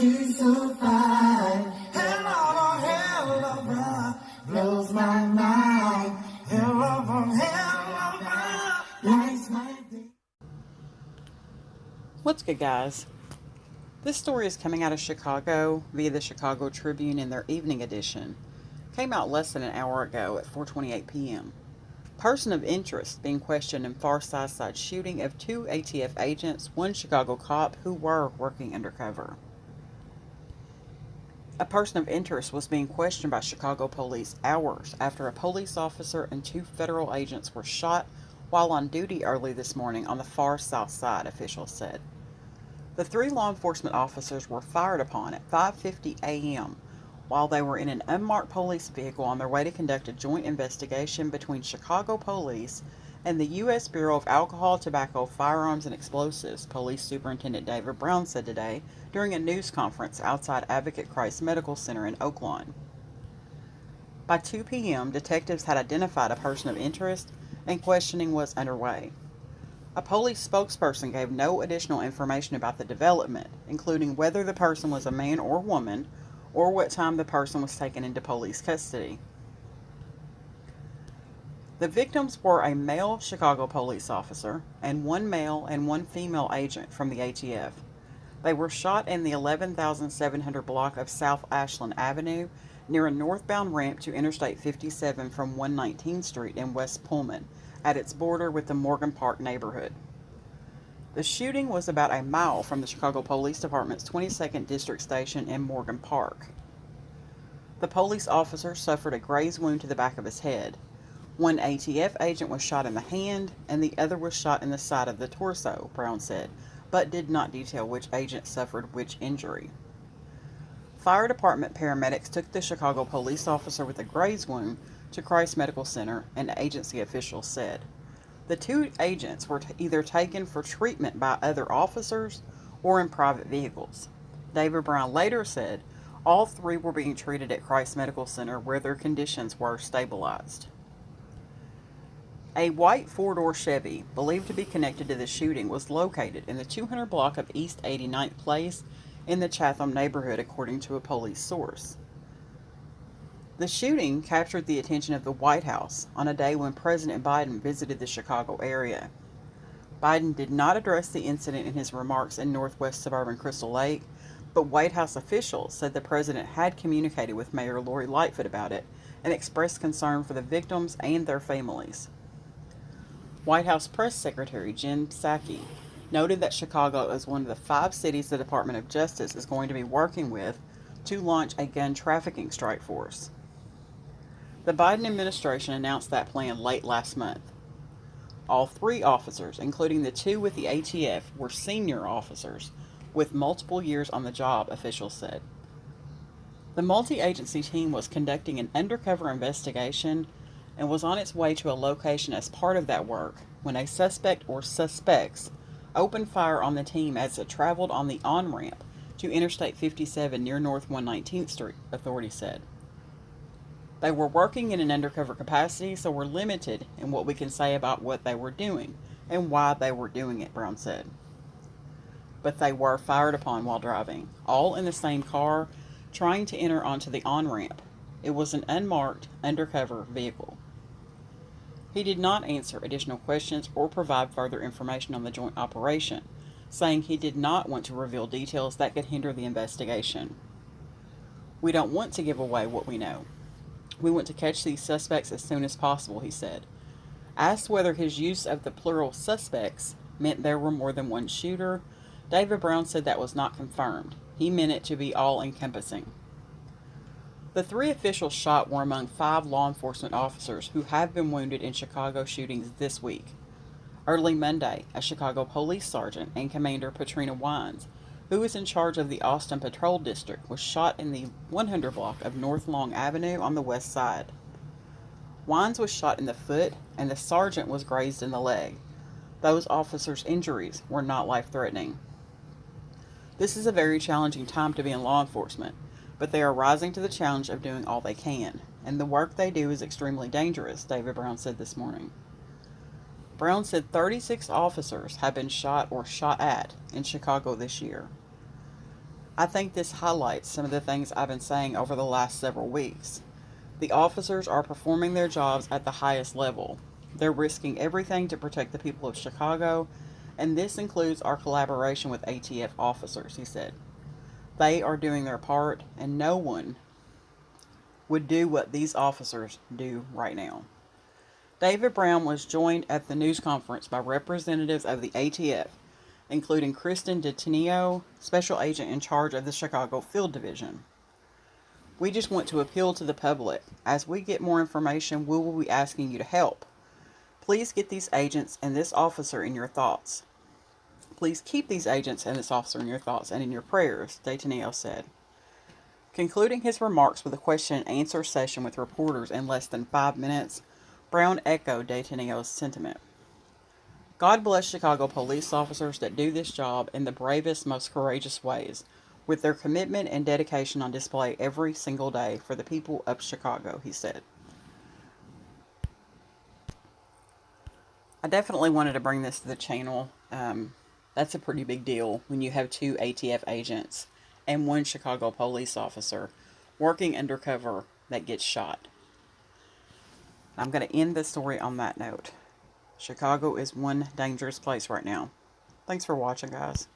she's so fine. Hell of a ride, blows my mind. Hell of a ride, lights my day. What's good, guys? This story is coming out of Chicago via the Chicago Tribune in their evening edition. Came out less than an hour ago at 4:28 p.m. Person of interest being questioned in Far South Side shooting of 2 ATF agents, 1 Chicago cop who were working undercover. A person of interest was being questioned by Chicago police hours after a police officer and 2 federal agents were shot while on duty early this morning on the Far South Side, officials said. The 3 law enforcement officers were fired upon at 5:50 a.m. while they were in an unmarked police vehicle on their way to conduct a joint investigation between Chicago police and the U.S. Bureau of Alcohol, Tobacco, Firearms and Explosives, Police Superintendent David Brown said today during a news conference outside Advocate Christ Medical Center in Oaklawn. By 2 p.m., detectives had identified a person of interest and questioning was underway. A police spokesperson gave no additional information about the development, including whether the person was a man or woman, or what time the person was taken into police custody. The victims were a male Chicago police officer and 1 male and 1 female agent from the ATF. They were shot in the 11,700 block of South Ashland Avenue near a northbound ramp to Interstate 57 from 119th Street in West Pullman, at its border with the Morgan Park neighborhood. The shooting was about a mile from the Chicago Police Department's 22nd District Station in Morgan Park. The police officer suffered a graze wound to the back of his head. 1 ATF agent was shot in the hand, and the other was shot in the side of the torso, Brown said, but did not detail which agent suffered which injury. Fire department paramedics took the Chicago police officer with a graze wound to Christ Medical Center, and agency officials said. The 2 agents were either taken for treatment by other officers or in private vehicles. David Brown later said all 3 were being treated at Christ Medical Center where their conditions were stabilized. A white 4-door Chevy, believed to be connected to the shooting, was located in the 200 block of East 89th Place in the Chatham neighborhood, according to a police source. The shooting captured the attention of the White House on a day when President Biden visited the Chicago area. Biden did not address the incident in his remarks in northwest suburban Crystal Lake, but White House officials said the president had communicated with Mayor Lori Lightfoot about it and expressed concern for the victims and their families. White House Press Secretary Jen Psaki noted that Chicago is one of the 5 cities the Department of Justice is going to be working with to launch a gun trafficking strike force. The Biden administration announced that plan late last month. All 3 officers, including the 2 with the ATF, were senior officers with multiple years on the job, officials said. The multi-agency team was conducting an undercover investigation and was on its way to a location as part of that work when a suspect or suspects opened fire on the team as it traveled on the on-ramp to Interstate 57 near North 119th Street, authorities said. They were working in an undercover capacity, so we're limited in what we can say about what they were doing and why they were doing it, Brown said. But they were fired upon while driving, all in the same car, trying to enter onto the on-ramp. It was an unmarked, undercover vehicle. He did not answer additional questions or provide further information on the joint operation, saying he did not want to reveal details that could hinder the investigation. We don't want to give away what we know. We want to catch these suspects as soon as possible, he said. Asked whether his use of the plural suspects meant there were more than one shooter, David Brown said that was not confirmed. He meant it to be all-encompassing. The 3 officials shot were among 5 law enforcement officers who have been wounded in Chicago shootings this week. Early Monday, a Chicago police sergeant and Commander Patrina Wines, who is in charge of the Austin Patrol District, was shot in the 100 block of North Long Avenue on the west side. Wines was shot in the foot, and the sergeant was grazed in the leg. Those officers' injuries were not life-threatening. This is a very challenging time to be in law enforcement, but they are rising to the challenge of doing all they can, and the work they do is extremely dangerous, David Brown said this morning. Brown said 36 officers have been shot or shot at in Chicago this year. I think this highlights some of the things I've been saying over the last several weeks. The officers are performing their jobs at the highest level. They're risking everything to protect the people of Chicago, and this includes our collaboration with ATF officers, he said. They are doing their part, and no one would do what these officers do right now. David Brown was joined at the news conference by representatives of the ATF, including Kristen DeTinio, special agent in charge of the Chicago Field Division. We just want to appeal to the public. As we get more information, we will be asking you to help. Please get these agents and this officer in your thoughts. Please keep these agents and this officer in your thoughts and in your prayers, DeTinio said. Concluding his remarks with a question and answer session with reporters in less than 5 minutes, Brown echoed DeTinio's sentiment. God bless Chicago police officers that do this job in the bravest, most courageous ways, with their commitment and dedication on display every single day for the people of Chicago, he said. I definitely wanted to bring this to the channel. That's a pretty big deal when you have 2 ATF agents and 1 Chicago police officer working undercover that gets shot. I'm going to end the story on that note. Chicago is one dangerous place right now. Thanks for watching, guys.